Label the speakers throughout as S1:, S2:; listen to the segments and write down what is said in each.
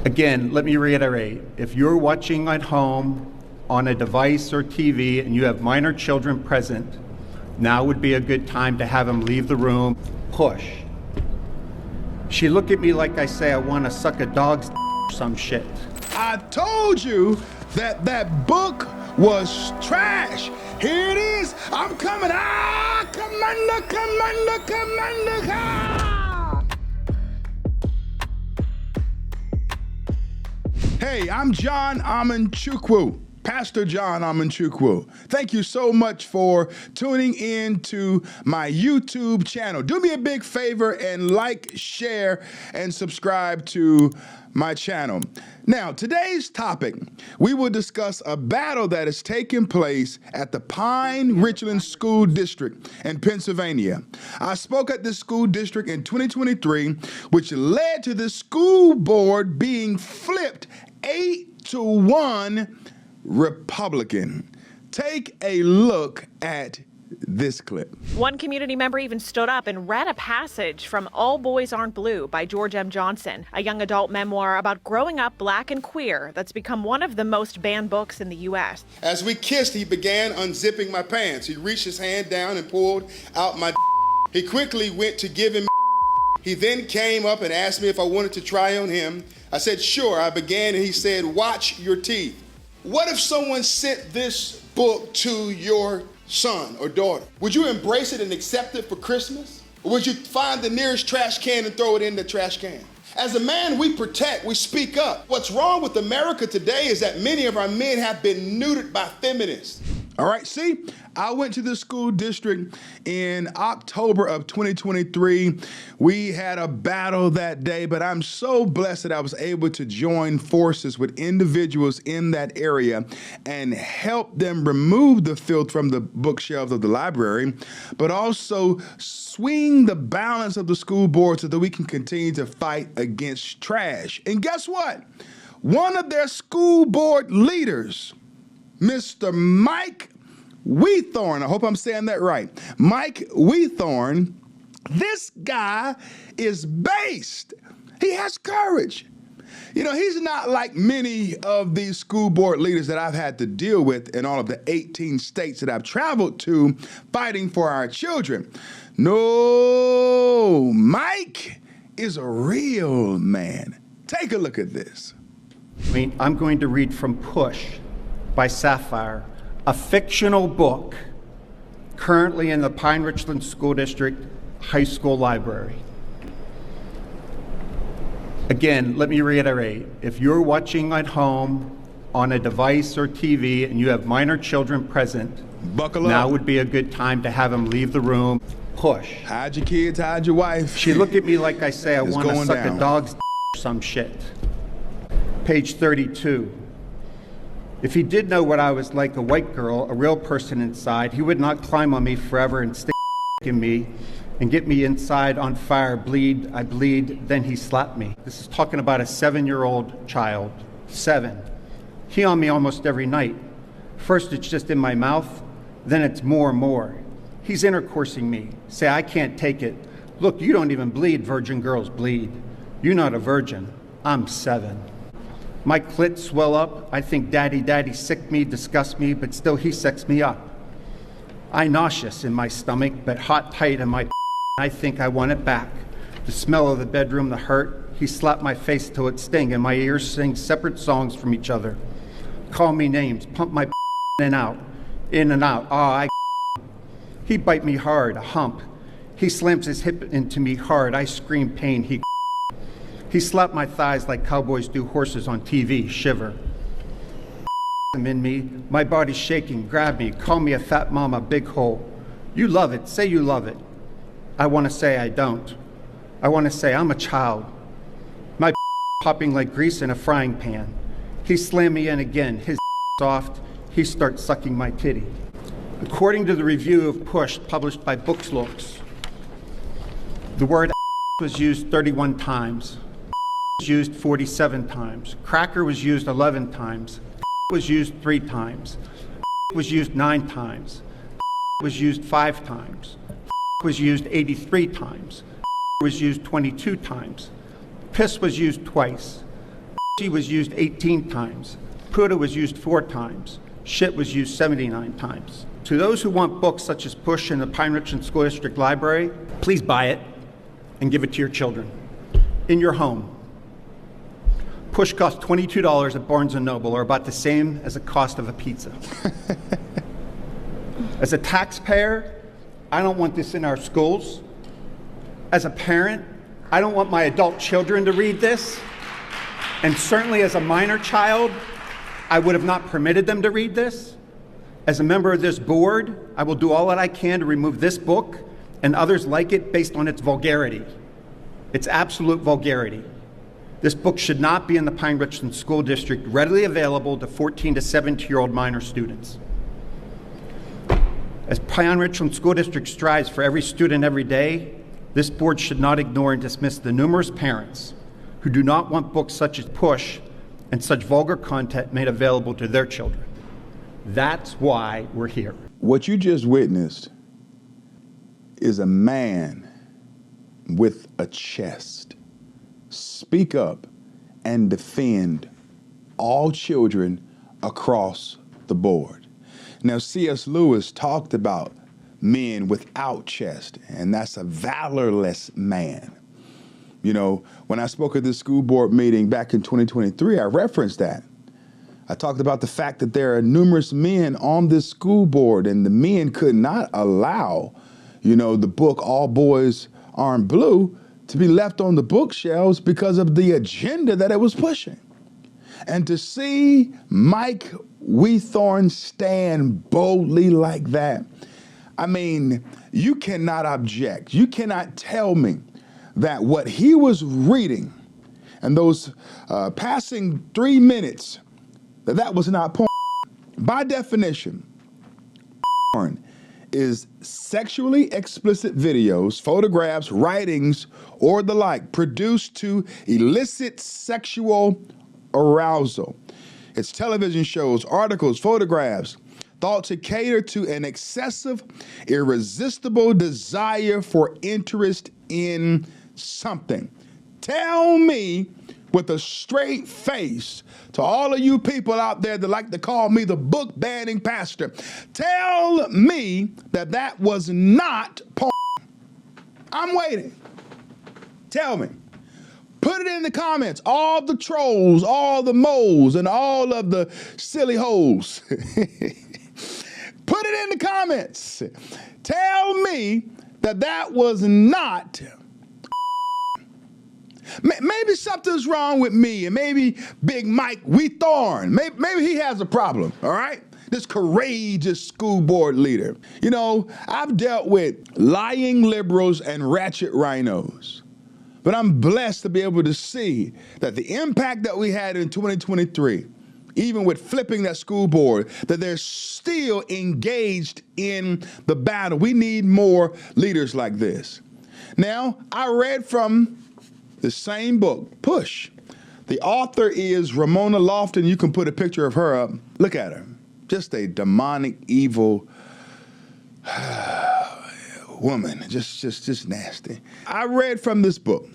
S1: Again, let me reiterate, if you're watching at home on a device or TV and you have minor children present, now would be a good time to have them leave the room. Push. She looked at me like I say I want to suck a dog's or some shit.
S2: I told you that that book was trash. Here it is. I'm coming. Commander, commander, commander. Hey, I'm John Amanchukwu, Pastor John Amanchukwu. Thank you so much for tuning in to my YouTube channel. Do me a big favor and like, share, and subscribe to my channel. Now, today's topic, we will discuss a battle that is taking place at the Richland School District in Pennsylvania. I spoke at this school district in 2023, which led to the school board being flipped 8-1 Republican. Take a look at this clip.
S3: One community member even stood up and read a passage from All Boys Aren't Blue by George M. Johnson, a young adult memoir about growing up black and queer that's become one of the most banned books in the U.S.
S4: As we kissed, he began unzipping my pants. He reached his hand down and pulled out my He quickly went to give him He then came up and asked me if I wanted to try on him. I said, sure. I began, and he said, watch your teeth. What if someone sent this book to your son or daughter? Would you embrace it and accept it for Christmas? Or would you find the nearest trash can and throw it in the trash can? As a man, we protect, we speak up. What's wrong with America today is that many of our men have been neutered by feminists.
S2: All right, see, I went to the school district in October of 2023. We had a battle that day, but I'm so blessed that I was able to join forces with individuals in that area and help them remove the filth from the bookshelves of the library, but also swing the balance of the school board so that we can continue to fight against trash. And guess what? One of their school board leaders, Mr. Mike Weethorn, I hope I'm saying that right. Mike Weethorn, this guy is based. He has courage. You know, he's not like many of these school board leaders that I've had to deal with in all of the 18 states that I've traveled to fighting for our children. No, Mike is a real man. Take a look at this.
S1: I'm going to read from Push by Sapphire, a fictional book currently in the Richland School District High School Library. Again, let me reiterate, if you're watching at home on a device or TV and you have minor children present,
S2: buckle up.
S1: Now would be a good time to have them leave the room. Push.
S2: Hide your kids, hide your wife.
S1: She looked at me like I say I want to suck a dog's or some shit. Page 32. If he did know what I was like, a white girl, a real person inside, he would not climb on me forever and stick in me and get me inside on fire, bleed, I bleed, then he slapped me. This is talking about a 7-year-old child, 7. He on me almost every night. First it's just in my mouth, then it's more and more. He's intercoursing me, say I can't take it. Look, you don't even bleed, virgin girls bleed. You're not a virgin, I'm 7. My clit swell up. I think daddy sick me, disgust me, but still he sex me up. I nauseous in my stomach, but hot tight in my I think I want it back. The smell of the bedroom, the hurt. He slapped my face till it sting, and my ears sing separate songs from each other. Call me names, pump my in and out. I He bite me hard, a hump. He slams his hip into me hard. I scream pain. He slapped my thighs like cowboys do horses on TV, shiver. Him in me, my body's shaking, grab me, call me a fat mama, big hole. You love it, say you love it. I want to say I don't. I want to say I'm a child. My popping like grease in a frying pan. He slammed me in again, his soft, he starts sucking my titty. According to the review of Push published by Bookslooks, the word was used 31 times. Was used 47 times. Cracker was used 11 times. Was used 3 times. Was used 9 times. Was used 5 times. Was used 83 times. Was used 22 times. Piss was used twice. was used 18 times. Puta was used 4 times. Shit was used 79 times. To those who want books such as Push in the Pine Richland School District Library, please buy it and give it to your children in your home. Push costs $22 at Barnes & Noble, or about the same as the cost of a pizza. As a taxpayer, I don't want this in our schools. As a parent, I don't want my adult children to read this. And certainly as a minor child, I would have not permitted them to read this. As a member of this board, I will do all that I can to remove this book and others like it based on its vulgarity. Its absolute vulgarity. This book should not be in the Pine Richland School District, readily available to 14 to 17-year-old minor students. As Pine Richland School District strives for every student every day, this board should not ignore and dismiss the numerous parents who do not want books such as Push and such vulgar content made available to their children. That's why we're here.
S2: What you just witnessed is a man with a chest speak up and defend all children across the board. Now, C.S. Lewis talked about men without chest, and that's a valorless man. You know, when I spoke at this school board meeting back in 2023, I referenced that. I talked about the fact that there are numerous men on this school board, and the men could not allow, you know, the book All Boys Aren't Blue to be left on the bookshelves because of the agenda that it was pushing. And to see Mike Weethorn stand boldly like that, I mean, you cannot object. You cannot tell me that what he was reading and those passing 3 minutes, that was not porn. By definition, porn is sexually explicit videos, photographs, writings, or the like produced to elicit sexual arousal. It's television shows, articles, photographs, thought to cater to an excessive, irresistible desire for interest in something. Tell me with a straight face to all of you people out there that like to call me the book banning pastor, tell me that that was not porn. I'm waiting. Tell me. Put it in the comments. All the trolls, all the moles, and all of the silly holes. Put it in the comments. Tell me that that was not. Maybe something's wrong with me, and maybe Big Mike Weethorn, maybe he has a problem, all right? This courageous school board leader. You know, I've dealt with lying liberals and ratchet rhinos, but I'm blessed to be able to see that the impact that we had in 2023, even with flipping that school board, that they're still engaged in the battle. We need more leaders like this. Now, I read from the same book, Push. The author is Ramona Lofton. You can put a picture of her up. Look at her. Just a demonic, evil woman. Just nasty. I read from this book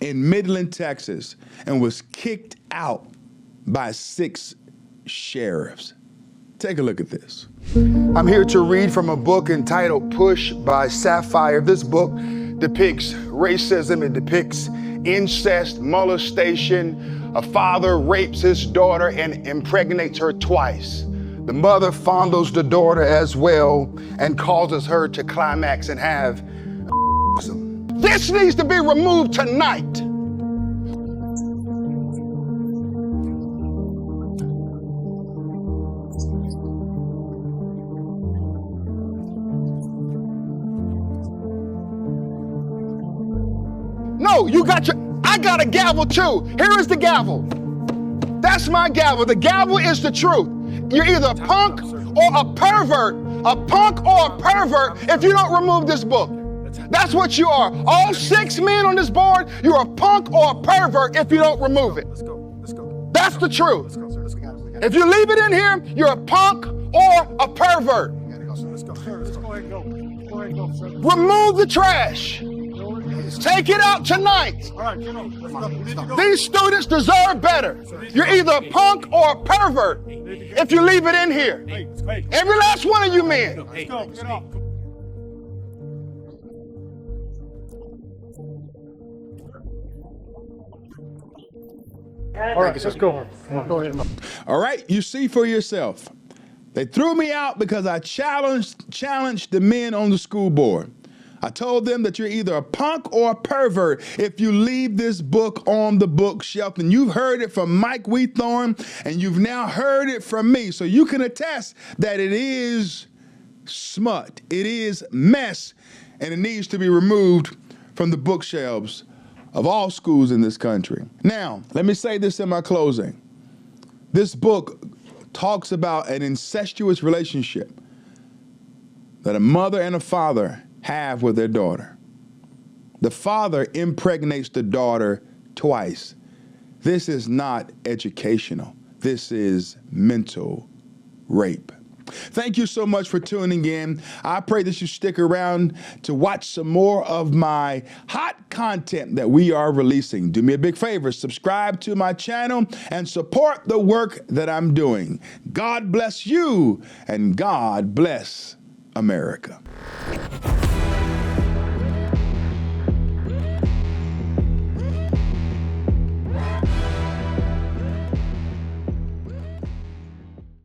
S2: in Midland, Texas, and was kicked out by 6 sheriffs. Take a look at this. I'm here to read from a book entitled Push by Sapphire. This book depicts racism, it depicts incest, molestation. A father rapes his daughter and impregnates her twice. The mother fondles the daughter as well and causes her to climax and have This needs to be removed tonight. No, I got a gavel too. Here is the gavel. That's my gavel. The gavel is the truth. You're either a punk or a pervert. A punk or a pervert if you don't remove this book. That's what you are. All 6 men on this board, you're a punk or a pervert if you don't remove it. Let's go. That's the truth. If you leave it in here, you're a punk or a pervert. Remove the trash.
S5: Take it out tonight. These students deserve better. You're either a punk or a pervert if you leave it in here. Every last one of you men.
S6: All right, let's go. Go ahead.
S2: All right, you see for yourself. They threw me out because I challenged the men on the school board. I told them that you're either a punk or a pervert if you leave this book on the bookshelf. And you've heard it from Mike Wheathorn, and you've now heard it from me. So you can attest that it is smut, it is mess, and it needs to be removed from the bookshelves of all schools in this country. Now, let me say this in my closing. This book talks about an incestuous relationship that a mother and a father have with their daughter. The father impregnates the daughter twice. This is not educational. This is mental rape. Thank you so much for tuning in. I pray that you stick around to watch some more of my hot content that we are releasing. Do me a big favor, subscribe to my channel and support the work that I'm doing. God bless you and God bless America.